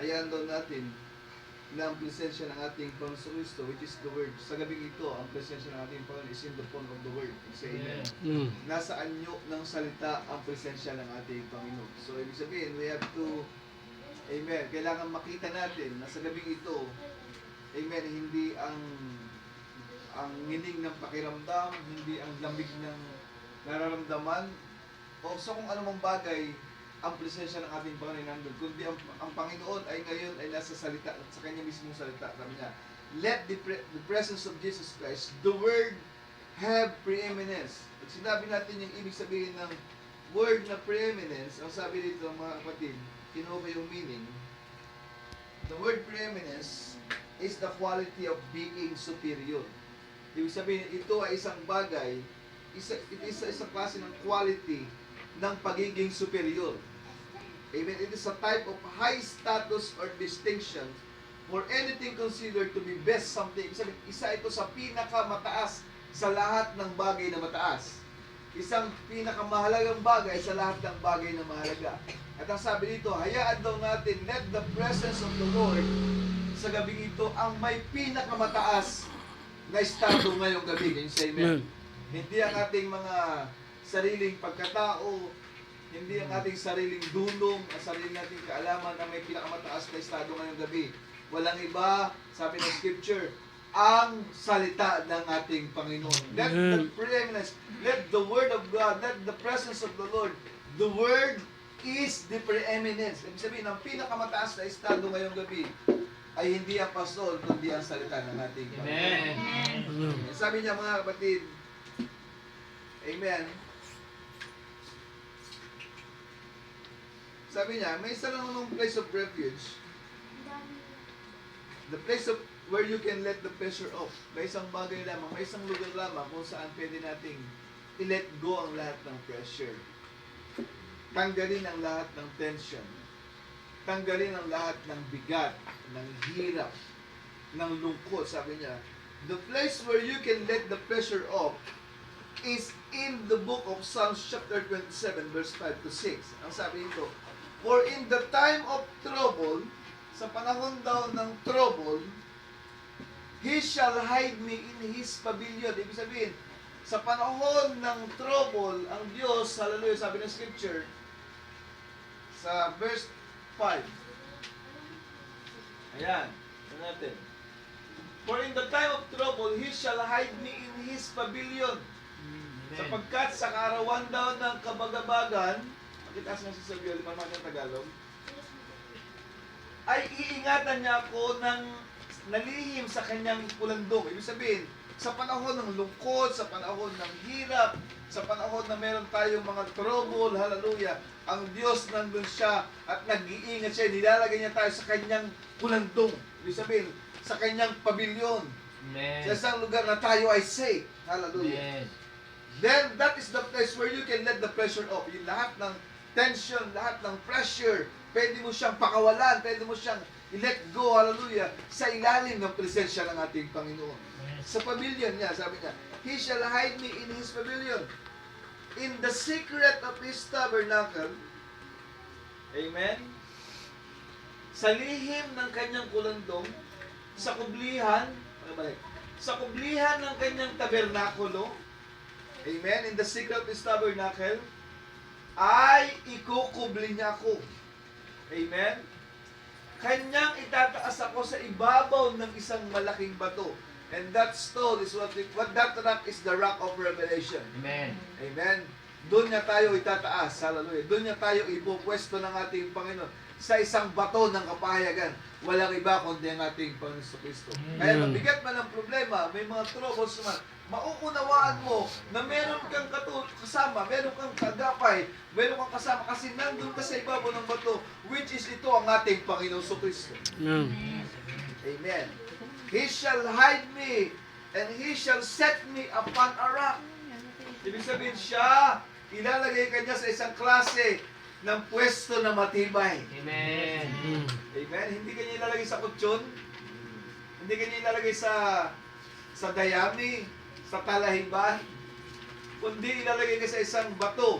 hayaan daw natin na ang presensya ng ating Panginoon Kristo, which is the Word. Sa gabing ito, ang presensya ng ating Panginoon is in the form of the Word. Say amen. Nasa anyo ng salita ang presensya ng ating Panginoon. So, ibig sabihin, we have to, amen, kailangan makita natin na sa gabing ito, amen, hindi ang ngining ng pakiramdam, hindi ang lamig ng nararamdaman, o sa kung anumang bagay, ang presensya ng ating Panginoon nandun, kundi ang Panginoon ay ngayon ay nasa salita, at sa Kanya mismong salita. Sabi niya, let the presence of Jesus Christ, the Word, have preeminence. Pag sinabi natin yung ibig sabihin ng word na preeminence, ang sabi dito mga kapatid, kinuha ko yung meaning, the word preeminence is the quality of being superior. Ibig sabihin, ito ay isang bagay, isang klase ng quality ng pagiging superior. Amen. It is a type of high status or distinction for anything considered to be best something. Ibig sabihin, isa ito sa pinakamataas sa lahat ng bagay na mataas. Isang pinakamahalagang bagay sa lahat ng bagay na mahalaga. At ang sabi dito, hayaan daw natin, let the presence of the Lord sa gabing ito ang may pinakamataas na estado ngayong gabi. Can you say amen? Hindi ang ating mga sariling pagkatao, hindi ang ating sariling dulong, ang sariling nating kaalaman na may pinakamataas na estado ngayong gabi. Walang iba, sabi ng Scripture, ang salita ng ating Panginoon. Let the preeminence, let the Word of God, let the presence of the Lord, the Word is the preeminence. Ibig sabihin, ang pinakamataas na estado ngayong gabi ay hindi ang pastor, kundi ang salita ng ating Panginoon. Amen. Sabi niya mga kapatid, amen. Sabi niya, may isa lang namang place of refuge. The place of where you can let the pressure off. May isang bagay lamang, may isang lugar lamang kung saan pwede nating i-let go ang lahat ng pressure. Tanggalin ang lahat ng tension. Tanggalin ang lahat ng bigat, ng hirap, ng lungkot. Sabi niya, the place where you can let the pressure off is in the book of Psalms chapter 27 verse 5 to 6. Ang sabi nito, for in the time of trouble, sa panahon daw ng trouble, He shall hide me in His pavilion. Ibig sabihin, sa panahon ng trouble, ang Diyos, hallelujah, sabi ng Scripture, sa verse 5. Ayan, ito natin. For in the time of trouble, He shall hide me in His pavilion. Sapagkat sa kaarawan daw ng kabagabagan, makitaas nga si Silvio, lima ng Tagalog, ay iingatan niya ako ng nalihim sa kanyang pulandong. Ibig sabihin, sa panahon ng lungkot, sa panahon ng hirap, sa panahon na meron tayong mga trouble, hallelujah, ang Diyos nandun siya at nag-iingat siya, nilalagay niya tayo sa kanyang pulandong. Ibig sabihin, sa kanyang pavilion. Amen. Sa isang lugar na tayo ay safe. Hallelujah. Amen. Then, that is the place where you can let the pressure off. Yung lahat ng tension, lahat ng pressure, pwede mo siyang pakawalan, pwede mo siyang i-let go, hallelujah, sa ilalim ng presensya ng ating Panginoon. Sa pavilion niya, sabi niya, He shall hide me in His pavilion, in the secret of His tabernacle. Amen? Sa lihim ng kanyang kulandong, sa kublihan, sa kublihan ng kanyang tabernakulo, amen, in the secret of His tabernacle, ay ikukubli niya ako. Amen? Kanyang itataas ako sa ibabaw ng isang malaking bato. And that stone is what that rock is the rock of revelation. Amen. Amen. Doon niya tayo itataas. Hallelujah. Doon niya tayo ipupwesto ng ating Panginoon sa isang bato ng kapahayagan. Walang iba kundi ang ating Panginoon Kristo. Kaya mabigat man ang problema, may mga troubles naman, mauunawaan mo na meron kang kasama, meron kang kagapay, meron kang kasama kasi nandun ka sa ibabaw ng bato, which is ito ang ating Panginoon Kristo. Amen. He shall hide me and He shall set me upon a rock. Ibig sabihin siya, ilalagay ka niya sa isang klase ng pwesto na matibay. Amen. Amen. Hindi ka niya ilalagay sa kutsyon. Hindi ka niya ilalagay sa dayami, sa talahiban. Kundi ilalagay ka sa isang bato.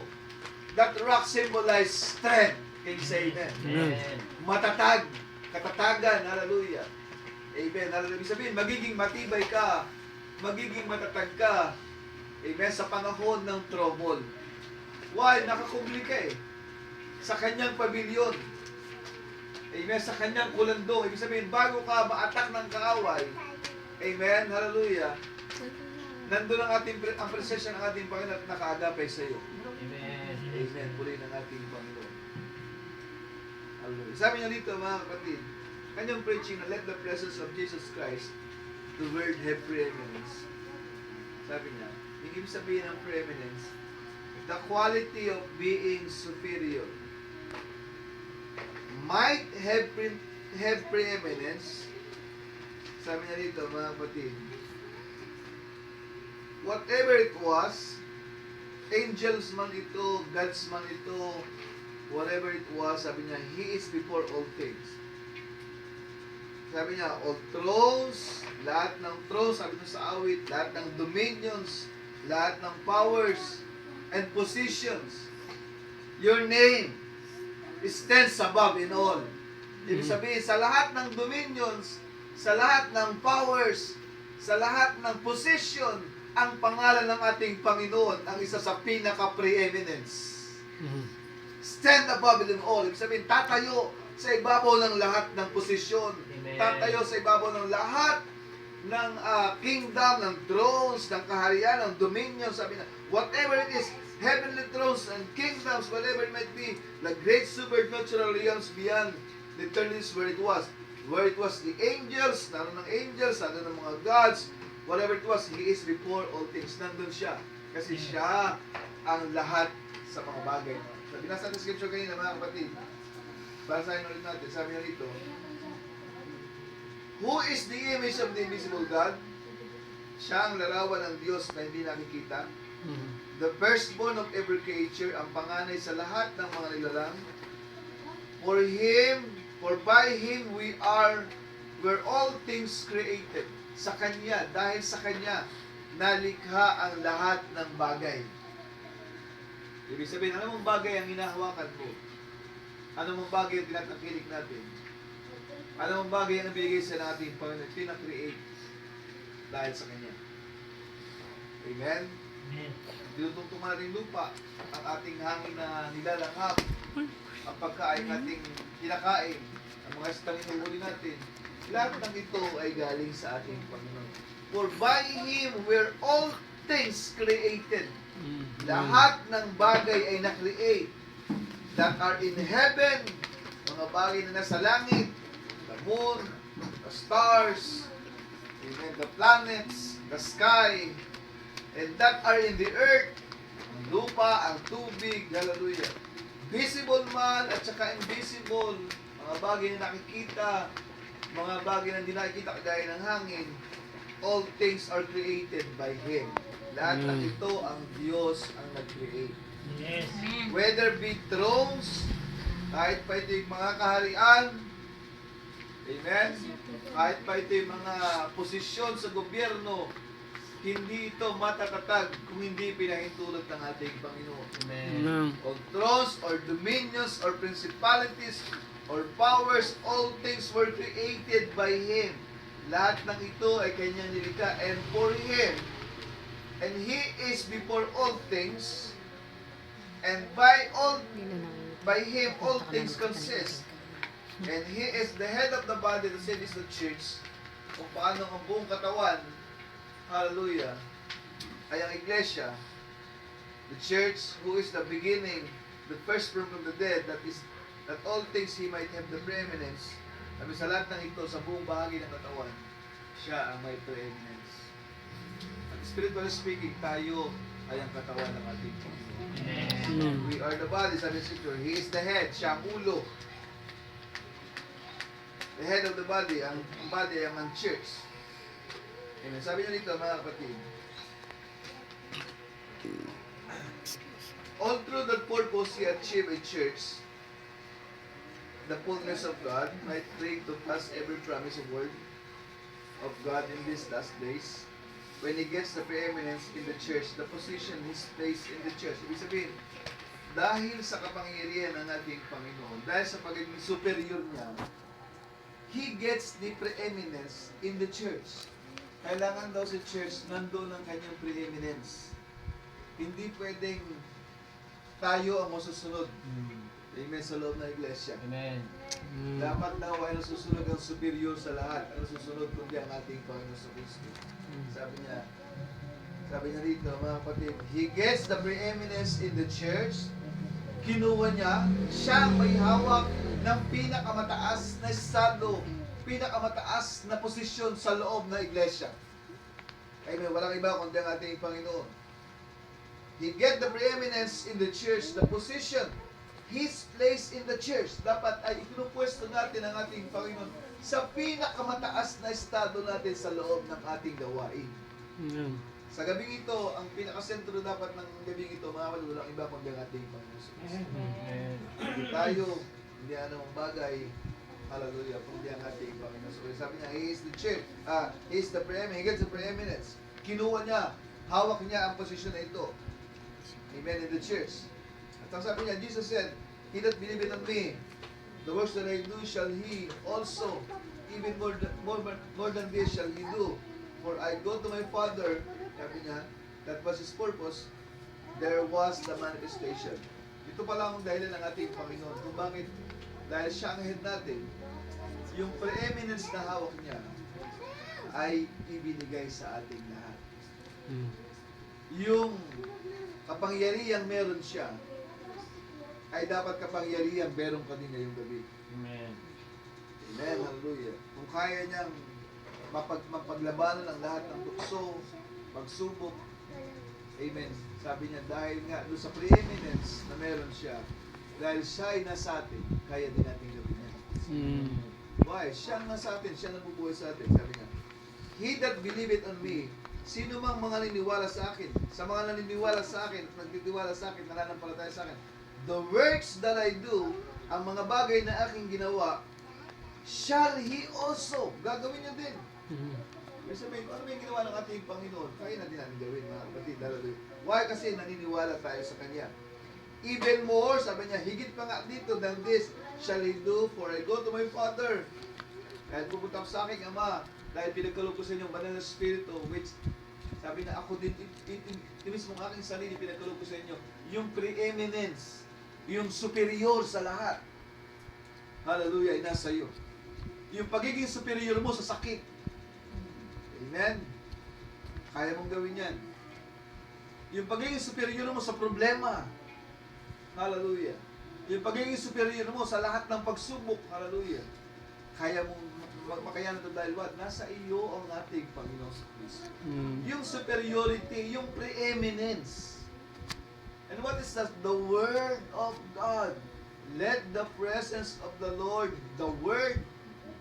That rock symbolizes strength. Can you say amen? Amen. Matatag. katatagan, hallelujah. Amen, hallelujah. Ibig sabihin, magiging matibay ka, magiging matatag ka, amen, sa panahon ng trouble. Why? Nakakubli ka eh. Sa kanyang pavilion. Amen, sa kanyang kulandong. Ibig sabihin, bago ka ma-attack ng kaaway, amen, hallelujah, nandun ang presensya ng ating Panginoon at nakaagapay sa iyo. Amen. Amen. Puli ng ating Panginoon. Hallelujah. Sabi niya dito, mga kapatid, kanyang preaching na let the presence of Jesus Christ, the word have preeminence. Sabi niya, yung ibig sabihin ng preeminence, the quality of being superior. Might have preeminence. Sabi niya dito, mga kapatid, whatever it was, angels man ito, gods man ito, whatever it was, sabi niya, He is before all things. Sabi niya, all thrones, lahat ng thrones, sabi niya sa awit, lahat ng dominions, lahat ng powers and positions, your name stands above in all. Ibig sabihin, sa lahat ng dominions, sa lahat ng powers, sa lahat ng position, ang pangalan ng ating Panginoon ang isa sa pinaka-preeminence. Stand above them all. Ibig sabihin, tatayo sa ibabaw ng lahat ng posisyon. Amen. Tatayo sa ibabaw ng lahat ng kingdom, ng thrones, ng kaharian, ng dominion. Sabi na, whatever it is, heavenly thrones and kingdoms, whatever it might be, the great supernatural realms beyond the eternities where it was. Where it was the angels, naroon ng angels, naroon ng mga gods, whatever it was, He is before all things. Nandun siya. Kasi siya ang lahat sa mga bagay. Sabi nasa ating scripture kanina, mga kapatid, basahin ulit natin, sabi niya rito, who is the image of the invisible God? Siya ang larawan ng Diyos na hindi nakikita. The firstborn of every creature, ang panganay sa lahat ng mga nilalang. For by Him were all things created. Sa Kanya, dahil sa Kanya, nalikha ang lahat ng bagay. Ibig sabihin, ano mong bagay ang hinahawakan mo? Ano mong bagay ang tinatakilik natin? Ano mong bagay ang nabigay sa ating Panginoon? Pinakreate dahil sa Kanya. Amen? Amen. Dinutungtungan natin lupa, ang ating hangin na nilalanghap, ang pagkain nating kinakain, ang mga istang inuhuli natin. Lahat ng ito ay galing sa ating Panginoon. For by Him were all things created. Lahat ng bagay ay na-create that are in heaven, mga bagay na nasa langit, the moon, the stars, amen, the planets, the sky, and that are in the earth, ang lupa, ang tubig, hallelujah. Visible man at saka invisible, mga bagay na nakikita, mga bagay na hindi nakikita kagaya ng hangin, all things are created by Him. Lahat ng ito, ang Diyos ang nag-create. Yes. Whether be thrones, kahit pa ito yung mga kaharian, amen? Kahit pa ito yung mga posisyon sa gobyerno, hindi ito matatatag kung hindi pinahintulot ng ating Panginoon. Amen. Or thrones, or dominions, or principalities, or powers, all things were created by Him. Lahat ng ito ay Kanyang nilikha, and for Him, and He is before all things, and by Him all things consist. And He is the head of the body, the same is the church. Kung paano ang buong katawan, hallelujah, ay ang iglesia, the church, who is the beginning, the first from the dead, that all things He might have the preeminence. Sabi sa lahat ng ito, sa buong bahagi ng katawan, siya ang may preeminence. At spiritually speaking, tayo ay ang katawan ng ating Panginoon. Amen. We are the body, sabi sa scripture. He is the head, siya ang ulo. The head of the body, ang body ay ang church. Amen. Sabi niya dito, mga kapatid, all through that purpose He achieved a church, the fullness of God might bring to pass every promise of word of God in these last days. When He gets the preeminence in the church, the position His place in the church. Ibig sabihin, dahil sa kapangyarihan ng ating Panginoon, dahil sa pagiging superior niya, He gets the preeminence in the church. Kailangan daw sa church, nandoon ang kanyang preeminence. Hindi pwedeng tayo ang masusunod. Amen, sa loob ng iglesia. Amen. Dapat daw ay nasusunod ang superior sa lahat. Ang nasusunod kundi ang ating Panginoon sa Kristo. Sabi niya rito, mga kapatid, He gets the preeminence in the church. Kinuha niya, siya ang may hawak ng pinakamataas na estado, pinakamataas na posisyon sa loob ng iglesia. Amen, walang iba kundi ang ating Panginoon. He get the preeminence in the church, the position, His place in the church. Dapat ay ipinupwesto natin ang ating Panginoon sa pinakamataas na estado natin sa loob ng ating gawain. Amen. Sa gabing ito, ang pinakasentro dapat ng gabing ito, mga kapatid, walang iba kundi ang ating Panginoon. Amen. Hindi tayo, hindi anong bagay, hallelujah, kundi ang ating Panginoon. So, sabi niya, He is the church, He is the preeminence, He gets the preeminence. Kinuha niya, hawak niya ang posisyon na ito. Amen, in the church. At ang sabi niya, Jesus said, He that believeth on me, the works that I do shall he also, even more than this shall he do. For I go to my Father, sabi niya, that was His purpose, there was the manifestation. Ito pala ang dahilan ng ating Panginoon. Kung bakit, dahil siya ang head natin, yung preeminence na hawak niya ay ibinigay sa ating lahat. Yung kapangyarihang meron siya, ay dapat kapangyarihan meron ka din ngayong gabi. Amen. Amen, hallelujah. Kung kaya niyang mapaglabanan ang lahat ng tukso, pagsubok, amen. Sabi niya, dahil nga doon sa preeminence na meron siya, dahil siya ay nasa atin, kaya din natin gawin niya. Why? Siya ang nasa atin, siya nabubuhay sa atin. Sabi niya, He that believeth on me, sino mang mga naniniwala sa akin, sa mga naniniwala sa akin, nagtitiwala sa akin, nananampalataya sa akin, the works that I do, ang mga bagay na aking ginawa, shall He also, gagawin niya din. Ibig sabihin, ano ba yung ginawa ng ating Panginoon? Kaya natin natin gawin, mga kapatid. Why? Kasi naniniwala tayo sa Kanya. Even more, sabi niya, higit pa nga dito than this shall He do, for I go to my Father. Kahit pupunta ako sa aking Ama, dahil pinagkaloob ko sa inyo, banal na Espiritu, which, sabi na ako din, mismo ang aking sarili, pinagkaloob ko sa inyo, yung preeminence, yung superior sa lahat. Hallelujah, ay nasa iyo. Yung pagiging superior mo sa sakit. Amen? Kaya mong gawin yan. Yung pagiging superior mo sa problema. Hallelujah. Yung pagiging superior mo sa lahat ng pagsubok. Hallelujah. Kaya mong makayanan ito dahil what? Nasa iyo ang ating Panginoon sa Kristo. Yung superiority, yung preeminence. And what is that? The Word of God. Let the presence of the Lord, the Word,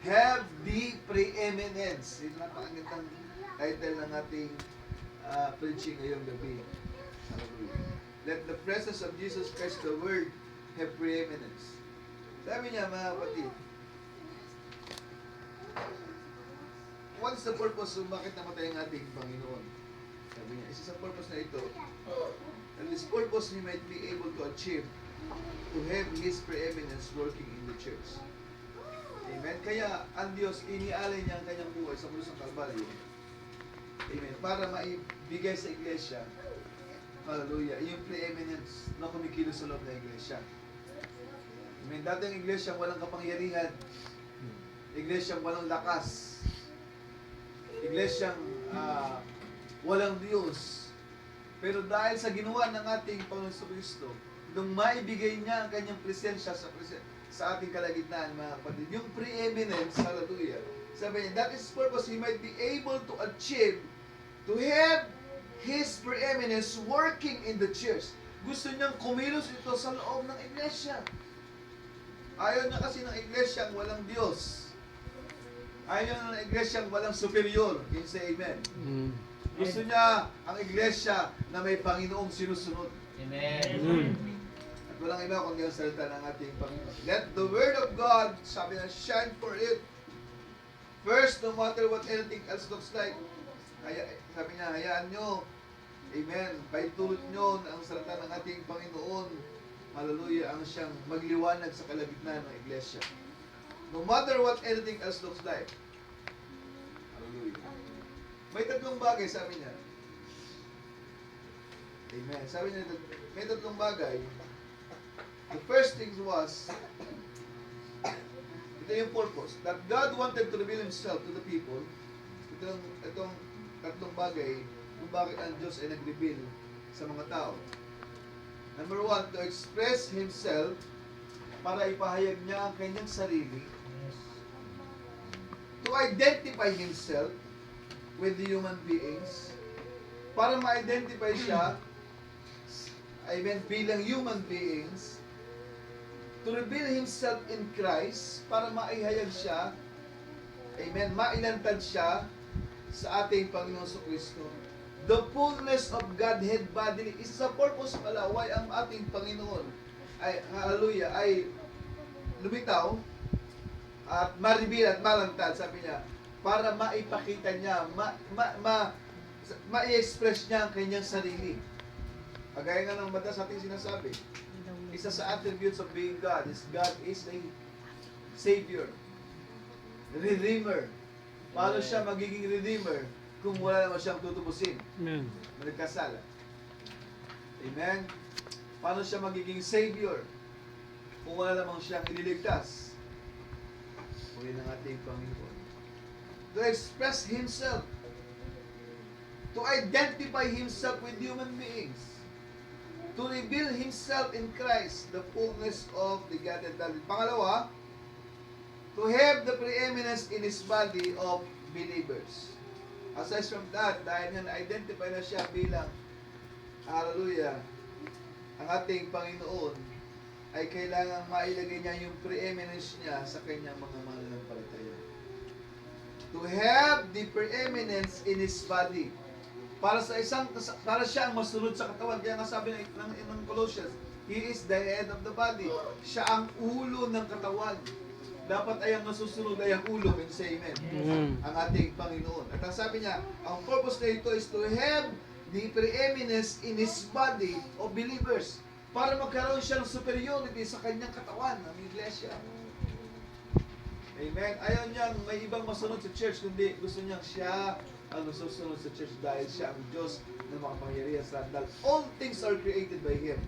have the preeminence. Ito ang napakagandang title ng ating preaching ngayong gabi. Hallelujah. Let the presence of Jesus Christ, the Word, have preeminence. Sabi niya, mga kapatid, what is the purpose kung bakit namatay ang ating Panginoon? Sabi niya, isa sa purpose na ito, and this purpose He might be able to achieve, to have His preeminence working in the church. Amen. Kaya ang Diyos, inialay niya ang kanyang buhay sa krus ng Kalbaryo. Amen. Para maibigay sa iglesia, hallelujah, yung preeminence na kumikilos sa loob ng iglesia. Amen. Dati ang iglesia walang kapangyarihan. Iglesia walang lakas. Iglesia walang Diyos. Pero dahil sa ginawa ng ating Panginoon Kristo, nung maibigay niya ang kanyang presensya sa ating kalagitnaan, mga kapatid, yung preeminence, hallelujah, sabi niya, that is purpose He might be able to achieve, to have His preeminence working in the church. Gusto niyang kumilos ito sa loob ng iglesia. Ayaw niya kasi ng iglesyang walang Diyos. Ayaw niya ng iglesyang walang superior. Can you say amen? Gusto niya ang iglesia na may Panginoong sinusunod. Amen. At walang iba kundi ang salita ng ating Panginoon. Let the Word of God, sabi na, shine for it. First, no matter what anything else looks like. Sabi niya, hayaan nyo. Amen. Paitulot nyo na ang salita ng ating Panginoon. Hallelujah, ang siyang magliwanag sa kalagitnaan ng iglesia. No matter what anything else looks like. Hallelujah. May tatlong bagay, sabi niya. Amen. Sabi niya, may tatlong bagay. The first thing was, ito yung purpose, that God wanted to reveal Himself to the people. Itong tatlong bagay kung bakit ang Diyos ay nag-reveal sa mga tao. Number one, to express Himself para ipahayag niya ang kanyang sarili. To identify Himself with the human beings. Para ma-identify siya, bilang human beings. To reveal Himself in Christ, para maihayag siya, amen, mailantad siya sa ating Panginoon Kristo. The fullness of Godhead bodily is the purpose pala why ang ating Panginoon ay, hallelujah, ay lumitaw at ma-reveal at malantad, sabi niya, para maipakita niya, ma-express niya ang kanyang sarili. Kagaya nga ng batas ating sinasabi, isa sa attributes of being God is God is a Savior, Redeemer. Paano siya magiging Redeemer kung wala naman siyang tutubusin? Amen. Nagkasala. Amen? Paano siya magiging Savior kung wala namang siyang ililigtas? Uli ng ating Panginoon. To express Himself, to identify Himself with human beings, to reveal Himself in Christ, the fullness of the Godhead. Pangalawa, to have the preeminence in His body of believers. Aside from that, dahil nga na-identify na siya bilang, hallelujah, ang ating Panginoon, ay kailangang mailagay niya yung preeminence niya sa kanyang mga mananampalataya. To have the preeminence in His body. Para siya ang masunod sa katawan. Kaya nga sabi ng Colossians, He is the head of the body. Siya ang ulo ng katawan. Dapat ay ang nasusunod ay ang ulo. Can you say amen? Ang ating Panginoon. At ang sabi niya, ang purpose na ito is to have the preeminence in His body of believers. Para magkaroon siya ng superiority sa kanyang katawan, ang iglesia. Amen? Ayaw niyang may ibang masunod sa church, kundi gusto niyang siya ang nasusunod sa church dahil siya ang Diyos na makapangyarihan sa lahat. All things are created by Him.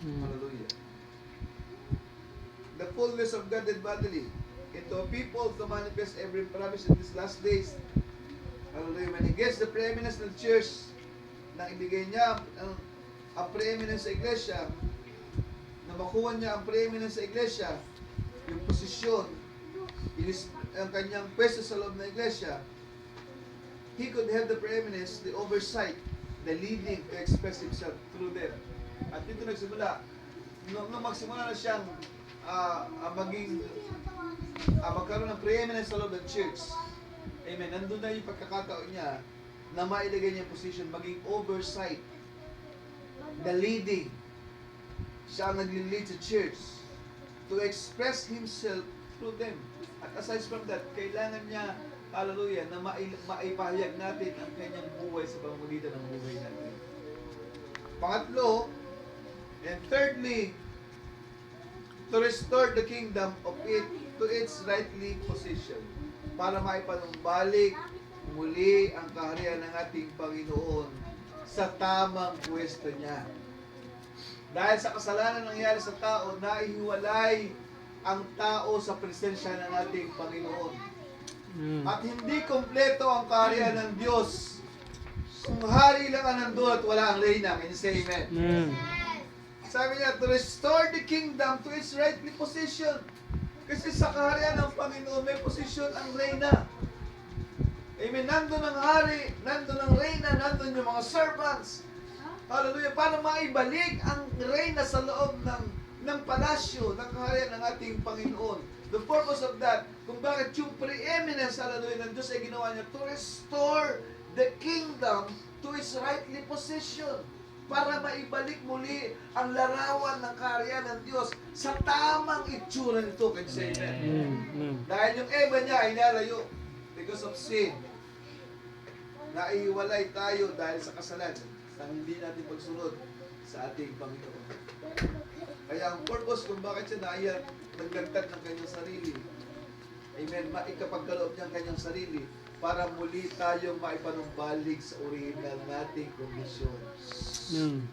Hallelujah. The fullness of Godhead bodily into a people to manifest every promise in these last days. Hallelujah. When He gets the preeminence ng church, nang ibigay niya ang preeminence sa iglesia, na makuha niya ang preeminence sa iglesia, yung posisyon, ang kanyang pwesto sa loob ng iglesia, He could have the preeminence, the oversight, the leading to express Himself through them. At dito nagsimula, nung magsimula na siyang magkaroon ng preeminence sa loob ng church, amen, nandun na yung pagkakataon niya na mailagay niya yung position, maging oversight, the leading. Siya ang nag-lead sa church to express Himself through them. At aside from that, kailangan niya, hallelujah, na maipahayag natin ang kanyang buhay sa pamamagitan ng buhay natin. Pangatlo, and thirdly, to restore the kingdom of it to its rightly position. Para maipanumbalik muli ang kaharian ng ating Panginoon sa tamang pwesto niya. Dahil sa kasalanan nangyari sa tao, naihiwalay ang tao sa presensya ng ating Panginoon. At hindi kompleto ang kaharian ng Diyos kung hari lang ang nandun at wala ang reyna. Can you say amen? Sabi niya, to restore the kingdom to its rightly position. Kasi sa kaharian ng Panginoon, may posisyon ang reyna. Amen. Nandun ang hari, nandun ang reyna, nandun yung mga servants. Hallelujah. Paano maibalik ang reyna sa loob ng palasyo, ng kaharian ng ating Panginoon? The purpose of that, kung bakit yung preeminence, hallelujah, ng Diyos ay ginawa niya to restore the kingdom to its rightly position. Para maibalik muli ang larawan ng kaharian ng Diyos sa tamang itsura nito. Can you say amen? Dahil yung Eva niya ay nalayo because of sin. Naihiwalay tayo dahil sa kasalanan, sa hindi natin pagsunod sa ating Panginoon. Kaya ang purpose kung bakit siya naiyan, naglagtad ng kanyang sarili, Amen. Maikapagkaloob niya ang kanyang sarili para muli tayong maipanumbalik sa original nating kondisyon. Amen.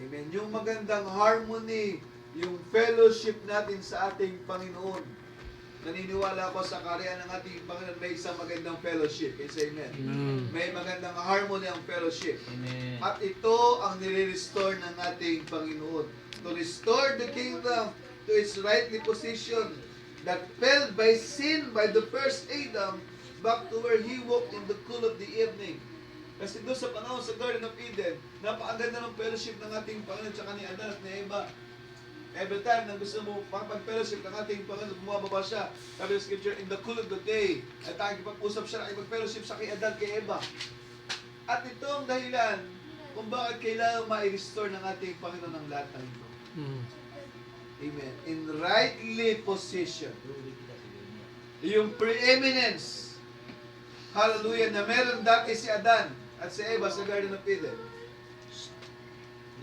Amen. Yung magandang harmony, yung fellowship natin sa ating Panginoon. Naniniwala ako sa kaharian ng ating Panginoon may isang magandang fellowship. Can you say amen? Amen. May magandang harmony ang fellowship. Amen. At ito ang nire-restore ng ating Panginoon. To restore the kingdom to its rightly position that fell by sin by the first Adam back to where he walked in the cool of the evening. Kasi doon sa panahon sa Garden of Eden, napakaganda ng fellowship ng ating Panginoon tsaka ni Adan at ni Eva. Every time na gusto mo makapag-fellowship ng ating Panginoon, bumababa siya. Sabi ng scripture, in the cool of the day, at nakikipag-usap siya, nakikipag-fellowship sa kay Adan, kay Eva. At ito ang dahilan kung bakit kailangan ma-restore ng ating Panginoon ang lahat ng ito. Amen. In rightly position. Yung preeminence. Hallelujah. Na meron dati si Adan at si Eva sa Garden of Eden.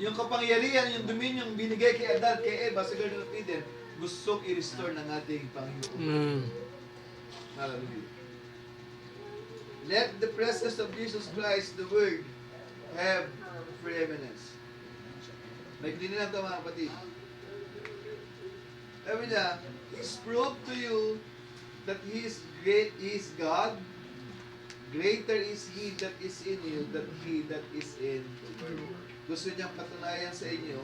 Yung kapangyarihan, yung dominion binigay kay Adan, kay Eva sa Garden of Eden, gustong i-restore ng ating Panginoon. Hallelujah. Let the presence of Jesus Christ, the Word, have preeminence. Nagbili na ito mga kapatid. Sabi niya, He's proved to you that He is great, He is God. Greater is He that is in you than He that is in the world. Gusto niyang patunayan sa inyo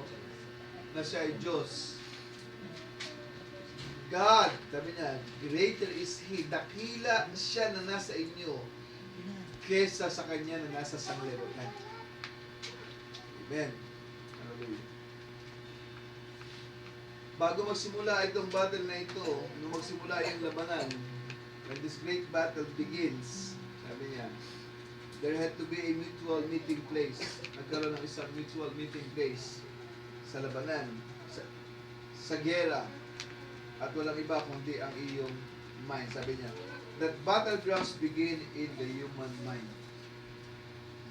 na siya ay Diyos. God, sabi niya, greater is He. Dakila siya na nasa inyo kesa sa Kanya na nasa sanglibutan. Amen. Hallelujah. Bago magsimula itong battle na ito, nung magsimula yung labanan, when this great battle begins, sabi niya, there had to be a mutual meeting place. Nagkaroon ng isang mutual meeting place sa labanan, sa gera, at walang iba kundi ang iyong mind. Sabi niya, that battlegrounds begin in the human mind.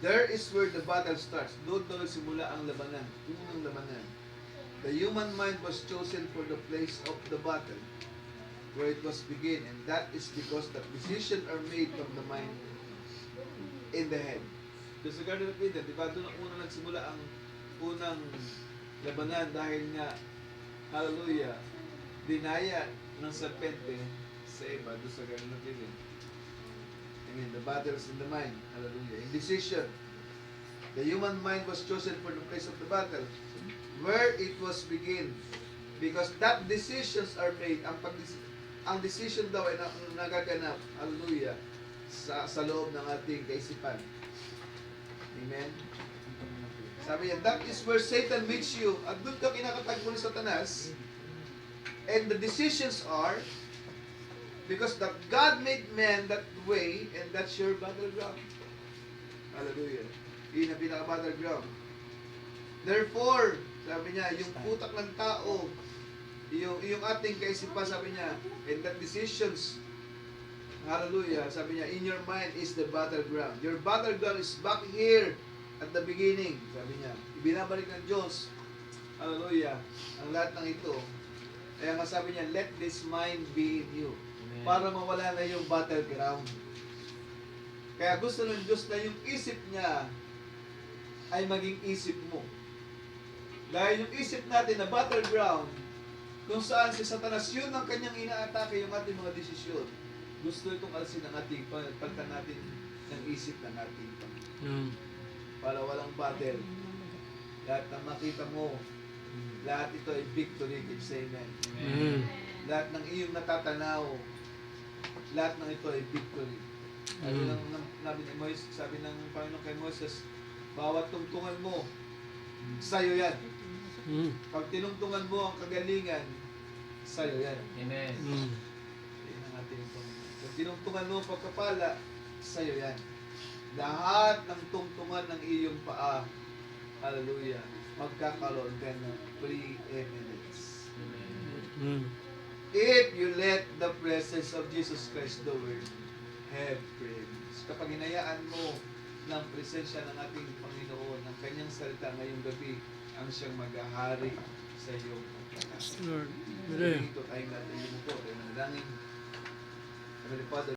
There is where the battle starts. Doon daw nagsimula ang labanan, unang labanan. The human mind was chosen for the place of the battle, where it was begin, and that is because the decisions are made from the mind in the head. Doon sa Garden of Eden, di ba? Doon ang unang nagsimula ang unang labanan dahil nga, hallelujah, dinaya ng serpente sa Eva doon sa Garden of Eden. Amen. The battle is in the mind. Hallelujah. In decision, the human mind was chosen for the place of the battle, where it was begin. Because that decisions are made. Ang decision daw ay nagaganap, hallelujah, sa loob ng ating kaisipan. Amen? Sabi niya, that is where Satan meets you. At doon ka kinakatagpo ni Satanas. And the decisions are, because that God made man that way, and that's your battleground. Hallelujah. Yun ang pinaka-battleground. Therefore, sabi niya, yung putak ng tao, yung ating kaisipan, sabi niya, and that decisions, hallelujah, sabi niya, in your mind is the battleground. Your battleground is back here at the beginning. Sabi niya, ibinabalik ng Diyos, hallelujah, ang lahat ng ito. Kaya nga sabi niya, let this mind be in you. Para mawala na yung battleground. Kaya gusto ng Diyos na yung isip niya ay maging isip mo. Dahil yung isip natin na battleground, kung saan si Satanas, yun ang kanyang inaatake yung ating mga desisyon. Gusto itong alisin ng ating pagtan natin ng isip ng ating Panginoon. Para walang battle. Lahat ng makita mo, lahat ito ay victory. Say amen. Amen. Lahat ng iyong natatanaw, lahat ng ito ay victory. Sabi ng Panginoon kay Moses, bawat tungtungan mo, sa'yo yan. Pag tinungtungan mo ang kagalingan, sa'yo yan. Amen. Yan ang ating Panginoon. Pag tinungtungan mo ang pagkapala, sa'yo yan. Lahat ng tungtungan ng iyong paa, hallelujah, magkakaroon ka ng preeminence. Amen. If you let the presence of Jesus Christ, the Word, have preeminence. Kapag hinayaan mo ng presensya ng ating Panginoon, ng kanyang salita ngayong gabi, ang siyang mag-ahari sa iyong pagkakasal. Lord. Dito tayo natin yung po, tayo manalangin. Heavenly Father,